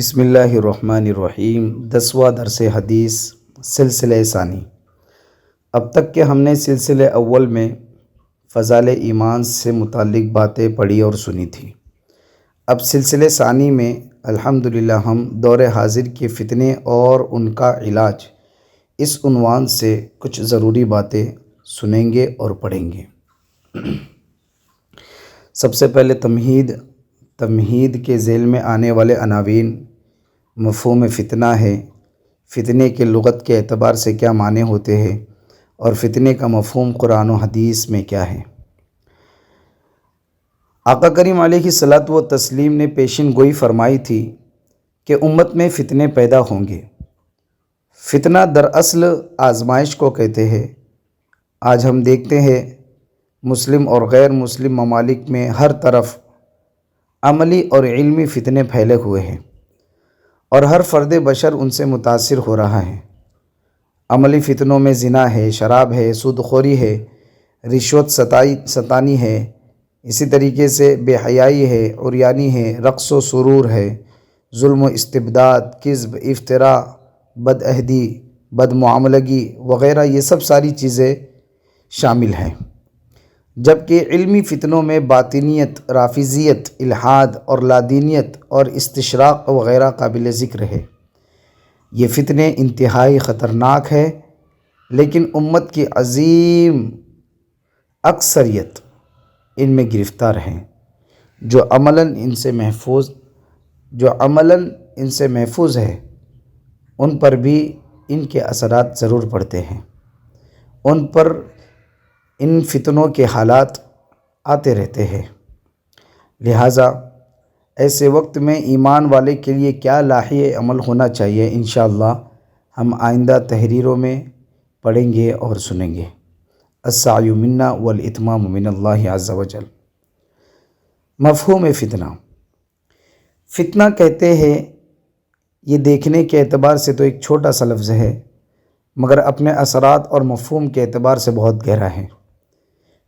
بسم اللہ الرحمن الرحیم 10واں درس حدیث سلسلہ ثانی۔ اب تک کہ ہم نے سلسلہ اول میں فضائل ایمان سے متعلق باتیں پڑھی اور سنی تھی۔ اب سلسلہ ثانی میں الحمدللہ ہم دور حاضر کے فتنے اور ان کا علاج اس عنوان سے کچھ ضروری باتیں سنیں گے اور پڑھیں گے۔ سب سے پہلے تمہید کے ذیل میں آنے والے عناوین۔ مفہوم فتنہ ہے، فتنے کے لغت کے اعتبار سے کیا معنی ہوتے ہیں اور فتنے کا مفہوم قرآن و حدیث میں کیا ہے۔ آقا کریم علیہ الصلاۃ والتسلیم نے پیشین گوئی فرمائی تھی کہ امت میں فتنے پیدا ہوں گے۔ فتنہ دراصل آزمائش کو کہتے ہیں۔ آج ہم دیکھتے ہیں مسلم اور غیر مسلم ممالک میں ہر طرف عملی اور علمی فتنے پھیلے ہوئے ہیں اور ہر فرد بشر ان سے متاثر ہو رہا ہے۔ عملی فتنوں میں زنا ہے، شراب ہے، سود خوری ہے، رشوت ستانی ہے، اسی طریقے سے بے حیائی ہے، عریانی ہے، رقص و سرور ہے، ظلم و استبداد، کذب، افتراء، بد عہدی، بد معاملگی وغیرہ، یہ سب ساری چیزیں شامل ہیں۔ جبکہ علمی فتنوں میں باطنیت، رافضیت، الحاد اور لادینیت اور استشراق وغیرہ قابل ذکر ہے۔ یہ فتنے انتہائی خطرناک ہے، لیکن امت کی عظیم اکثریت ان میں گرفتار ہیں۔ جو عملاً ان سے محفوظ ہے، ان پر بھی ان کے اثرات ضرور پڑتے ہیں۔ ان پر ان فتنوں کے حالات آتے رہتے ہیں۔ لہٰذا ایسے وقت میں ایمان والے کے لیے کیا لاحق عمل ہونا چاہیے، انشاءاللہ ہم آئندہ تحریروں میں پڑھیں گے اور سنیں گے۔ السعی منا والاتمام من اللہ عز وجل۔ مفہوم فتنہ۔ فتنہ کہتے ہیں، یہ دیکھنے کے اعتبار سے تو ایک چھوٹا سا لفظ ہے، مگر اپنے اثرات اور مفہوم کے اعتبار سے بہت گہرا ہے۔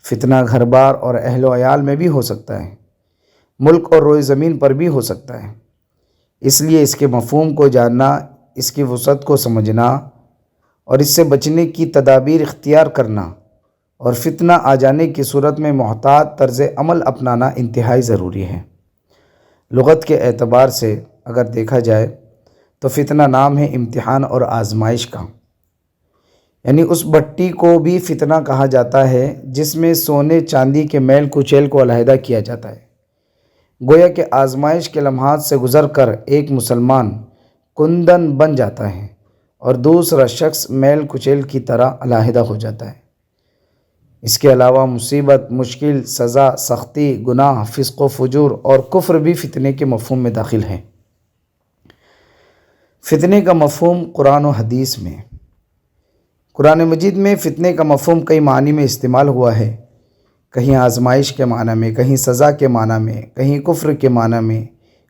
فتنہ گھر بار اور اہل و عیال میں بھی ہو سکتا ہے، ملک اور روئے زمین پر بھی ہو سکتا ہے۔ اس لیے اس کے مفہوم کو جاننا، اس کی وسعت کو سمجھنا اور اس سے بچنے کی تدابیر اختیار کرنا اور فتنہ آ جانے کی صورت میں محتاط طرز عمل اپنانا انتہائی ضروری ہے۔ لغت کے اعتبار سے اگر دیکھا جائے تو فتنہ نام ہے امتحان اور آزمائش کا، یعنی اس بھٹی کو بھی فتنہ کہا جاتا ہے جس میں سونے چاندی کے میل کچیل کو علیحدہ کیا جاتا ہے۔ گویا کہ آزمائش کے لمحات سے گزر کر ایک مسلمان کندن بن جاتا ہے اور دوسرا شخص میل کچیل کی طرح علیحدہ ہو جاتا ہے۔ اس کے علاوہ مصیبت، مشکل، سزا، سختی، گناہ، فسق و فجور اور کفر بھی فتنے کے مفہوم میں داخل ہیں۔ فتنے کا مفہوم قرآن و حدیث میں۔ قرآن مجید میں فتنے کا مفہوم کئی معنی میں استعمال ہوا ہے، کہیں آزمائش کے معنی میں، کہیں سزا کے معنی میں، کہیں کفر کے معنی میں،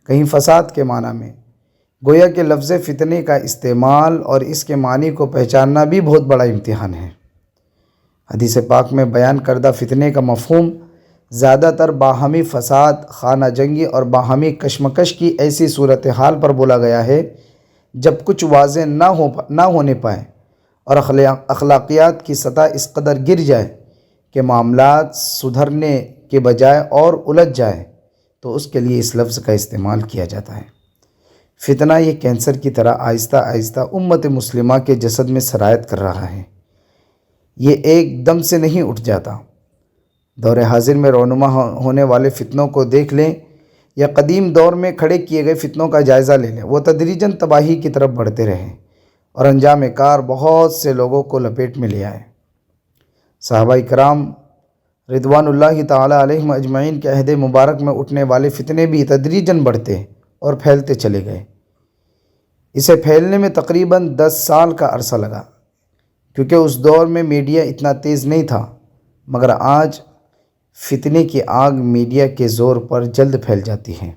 کہیں فساد کے معنی میں۔ گویا کہ لفظ فتنے کا استعمال اور اس کے معنی کو پہچاننا بھی بہت بڑا امتحان ہے۔ حدیث پاک میں بیان کردہ فتنے کا مفہوم زیادہ تر باہمی فساد، خانہ جنگی اور باہمی کشمکش کی ایسی صورتحال پر بولا گیا ہے جب کچھ واضح نہ ہونے پائے اور اخلاقیات کی سطح اس قدر گر جائے کہ معاملات سدھرنے کے بجائے اور الجھ جائے، تو اس کے لیے اس لفظ کا استعمال کیا جاتا ہے۔ فتنہ یہ کینسر کی طرح آہستہ آہستہ امت مسلمہ کے جسد میں سرایت کر رہا ہے۔ یہ ایک دم سے نہیں اٹھ جاتا۔ دور حاضر میں رونما ہونے والے فتنوں کو دیکھ لیں یا قدیم دور میں کھڑے کیے گئے فتنوں کا جائزہ لے لیں، وہ تدریجاً تباہی کی طرف بڑھتے رہے اور انجام کار بہت سے لوگوں کو لپیٹ میں لے آئے۔ صحابہ کرام رضوان اللہ تعالی علیہم اجمعین کے عہد مبارک میں اٹھنے والے فتنے بھی تدریجاً بڑھتے اور پھیلتے چلے گئے۔ اسے پھیلنے میں تقریباً 10 سال کا عرصہ لگا، کیونکہ اس دور میں میڈیا اتنا تیز نہیں تھا، مگر آج فتنے کی آگ میڈیا کے زور پر جلد پھیل جاتی ہے۔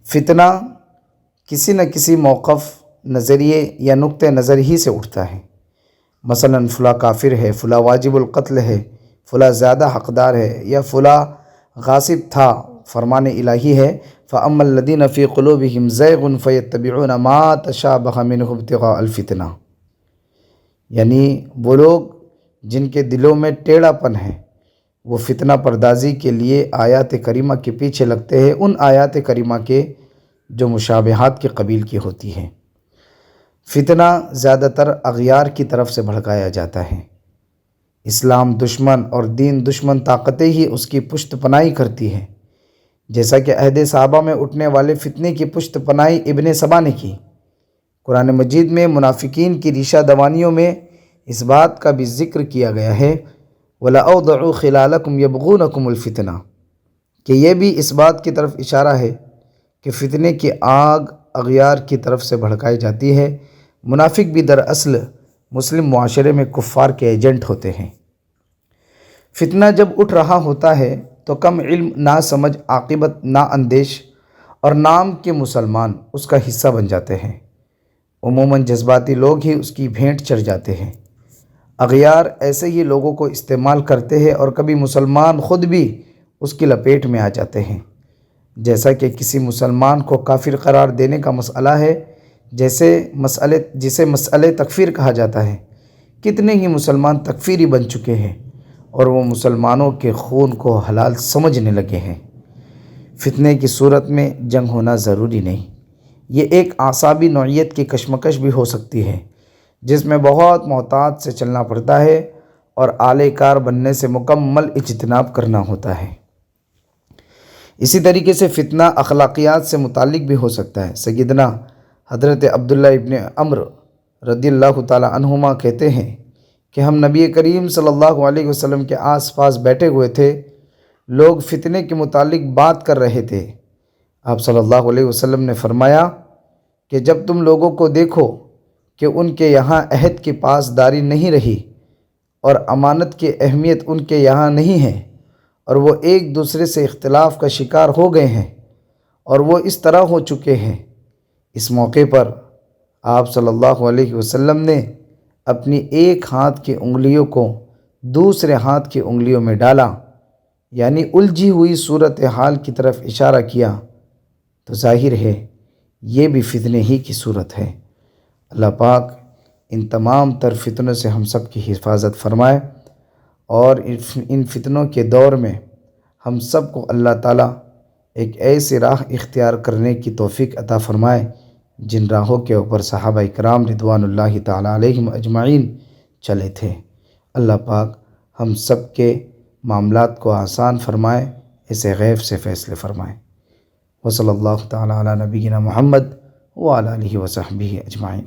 فتنہ کسی نہ کسی موقف، نظریے یا نقطہ نظر ہی سے اٹھتا ہے۔ مثلاً فلاں کافر ہے، فلاں واجب القتل ہے، فلاں زیادہ حقدار ہے، یا فلاں غاصب تھا، فرمان الہی ہے، فَأَمَّا الَّذِينَ فِي قُلُوبِهِمْ زَيْغٌ فَيَتَّبِعُونَ مَا تَشَابَهَ مِنْهُ ابْتِغَاءَ الْفِتْنَةِ، یعنی وہ لوگ جن کے دلوں میں ٹیڑھا پن ہے وہ فتنہ پردازی کے لیے آیات کریمہ کے پیچھے لگتے ہیں، ان آیات کریمہ کے جو مشابہات کے قبیل کی ہوتی ہیں۔ فتنہ زیادہ تر اغیار کی طرف سے بھڑکایا جاتا ہے۔ اسلام دشمن اور دین دشمن طاقتیں ہی اس کی پشت پناہی کرتی ہیں، جیسا کہ عہد صحابہ میں اٹھنے والے فتنے کی پشت پناہی ابن سبا نے کی۔ قرآن مجید میں منافقین کی ریشہ دوانیوں میں اس بات کا بھی ذکر کیا گیا ہے وَلَأَوْضَعُوا خِلَالَكُمْ يَبْغُونَكُمُ الْفِتْنَةَ، کہ یہ بھی اس بات کی طرف اشارہ ہے کہ فتنے کی آگ اغیار کی طرف سے بھڑکائی جاتی ہے۔ منافق بھی دراصل مسلم معاشرے میں کفار کے ایجنٹ ہوتے ہیں۔ فتنہ جب اٹھ رہا ہوتا ہے تو کم علم، نا سمجھ، عاقبت نا اندیش اور نام کے مسلمان اس کا حصہ بن جاتے ہیں۔ عموماً جذباتی لوگ ہی اس کی بھینٹ چڑھ جاتے ہیں۔ اغیار ایسے ہی لوگوں کو استعمال کرتے ہیں اور کبھی مسلمان خود بھی اس کی لپیٹ میں آ جاتے ہیں۔ جیسا کہ کسی مسلمان کو کافر قرار دینے کا مسئلہ ہے، جسے مسئلہ تکفیر کہا جاتا ہے، کتنے ہی مسلمان تکفیری بن چکے ہیں اور وہ مسلمانوں کے خون کو حلال سمجھنے لگے ہیں۔ فتنے کی صورت میں جنگ ہونا ضروری نہیں، یہ ایک اعصابی نوعیت کی کشمکش بھی ہو سکتی ہے جس میں بہت محتاط سے چلنا پڑتا ہے اور اعلی کار بننے سے مکمل اجتناب کرنا ہوتا ہے۔ اسی طریقے سے فتنہ اخلاقیات سے متعلق بھی ہو سکتا ہے۔ سیدنا حضرت عبداللہ ابن عمرو رضی اللہ تعالی عنہما کہتے ہیں کہ ہم نبی کریم صلی اللہ علیہ وسلم کے آس پاس بیٹھے ہوئے تھے، لوگ فتنے کے متعلق بات کر رہے تھے۔ آپ صلی اللہ علیہ وسلم نے فرمایا کہ جب تم لوگوں کو دیکھو کہ ان کے یہاں عہد کی پاسداری نہیں رہی اور امانت کی اہمیت ان کے یہاں نہیں ہے اور وہ ایک دوسرے سے اختلاف کا شکار ہو گئے ہیں اور وہ اس طرح ہو چکے ہیں، اس موقع پر آپ صلی اللہ علیہ وسلم نے اپنی ایک ہاتھ کی انگلیوں کو دوسرے ہاتھ کی انگلیوں میں ڈالا، یعنی الجھی ہوئی صورتحال کی طرف اشارہ کیا، تو ظاہر ہے یہ بھی فتنے ہی کی صورت ہے۔ اللہ پاک ان تمام تر فتنوں سے ہم سب کی حفاظت فرمائے اور ان فتنوں کے دور میں ہم سب کو اللہ تعالیٰ ایک ایسی راہ اختیار کرنے کی توفیق عطا فرمائے جن راہوں کے اوپر صحابہ کرام رضوان اللہ تعالیٰ علیہم اجمعین چلے تھے۔ اللہ پاک ہم سب کے معاملات کو آسان فرمائے، اسے غیب سے فیصلے فرمائے۔ وصلی اللہ تعالیٰ علی نبینا محمد وعلی آلہ وصحبہ اجمعین۔